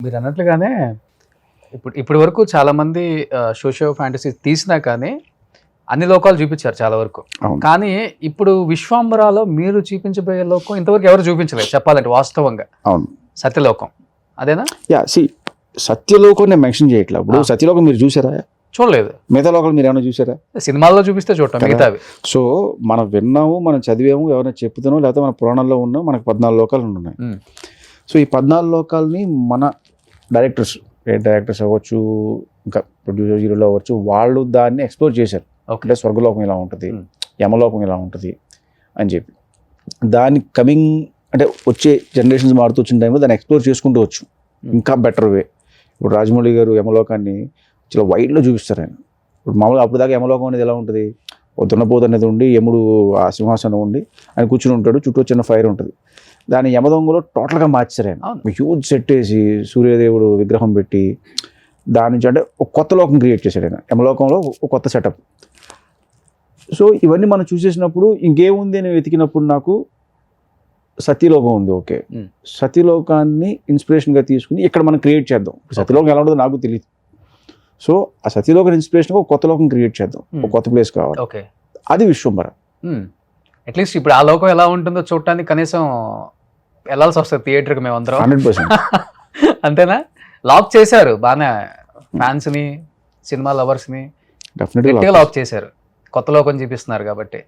మీరు అన్నట్లుగానే ఇప్పటి వరకు చాలా మంది సోషియో ఫ్యాంటసీ తీసినా కానీ అన్ని లోకాలు చూపించారు చాలా వరకు. అవును. కానీ ఇప్పుడు విశ్వాంబరాలో మీరు చూపించబోయే లోకం ఇంతవరకు ఎవరు చూపించలేదు చెప్పాలంటే వాస్తవంగా. అవును. సత్యలోకం అదేనా? సత్యలోకం నేను మెన్షన్ చేయట్లేదు. ఇప్పుడు సత్యలోకం మీరు చూసారా? చూడలేదు. మిగతా లోకాలు మీరు ఏమైనా చూసారా? సినిమాల్లో చూపిస్తే చూడటం, మిగతావి. సో మనం విన్నాము, మనం చదివాము, ఎవరైనా చెప్తున్నాం, లేకపోతే మన పురాణంలో ఉన్నాం, మనకు 14 లోకాలు ఉన్నాయి. సో ఈ 14 లోకాలని మన డైరెక్టర్స్ అవ్వచ్చు, ఇంకా ప్రొడ్యూసర్ హీరోలు అవ్వచ్చు, వాళ్ళు దాన్ని ఎక్స్ప్లోర్ చేశారు. అంటే స్వర్గలోకం ఇలా ఉంటుంది, యమలోకం ఇలా ఉంటుంది అని చెప్పి దాన్ని అంటే వచ్చే జనరేషన్స్ మారుతూ వచ్చిన టైంలో దాన్ని ఎక్స్ప్లోర్ చేసుకుంటూ వచ్చు ఇంకా బెటర్ వే. ఇప్పుడు రాజమౌళి గారు యమలోకాన్ని చాలా వైడ్లో చూపిస్తారు ఆయన. ఇప్పుడు మామూలుగా అప్పుడు దాకా యమలోకం అనేది ఎలా ఉంటుంది, దున్నపోతు అనేది ఉండి యముడు ఆ సింహాసనం ఉండి ఆయన కూర్చుని ఉంటాడు, చుట్టూ చిన్న ఫైర్ ఉంటుంది. దాన్ని యమదొంగలో టోటల్గా మార్చారు ఆయన. హ్యూజ్ సెట్ వేసి సూర్యదేవుడు విగ్రహం పెట్టి దాని నుంచి అంటే ఒక కొత్త లోకం క్రియేట్ చేశాడు ఆయన. యమలోకంలో ఒక కొత్త సెటప్. సో ఇవన్నీ మనం చూసేసినప్పుడు ఇంకేముంది అని వెతికినప్పుడు నాకు సత్యలోకం ఉంది. ఓకే, సత్యలోకాన్ని ఇన్స్పిరేషన్గా తీసుకుని ఇక్కడ మనం క్రియేట్ చేద్దాం. సత్యలోకం ఎలా ఉంటుందో నాకు తెలియదు. సో ఆ సత్యలోకం ఇన్స్పిరేషన్గా ఒక కొత్త లోకం క్రియేట్ చేద్దాం, ఒక కొత్త ప్లేస్ కావాలి. అది విశ్వంబర. అట్లీస్ట్ ఇప్పుడు ఆ లోకం ఎలా ఉంటుందో చూడటానికి కనీసం వెళ్ళాల్సి వస్తుంది థియేటర్కి మేమందరం. 100%. అంతేనా? లాక్ చేశారు బాగానే ఫ్యాన్స్ని, సినిమా లవర్స్ని డెఫినెట్గా లాక్ చేశారు. కొత్త లోకం చూపిస్తున్నారు కాబట్టి.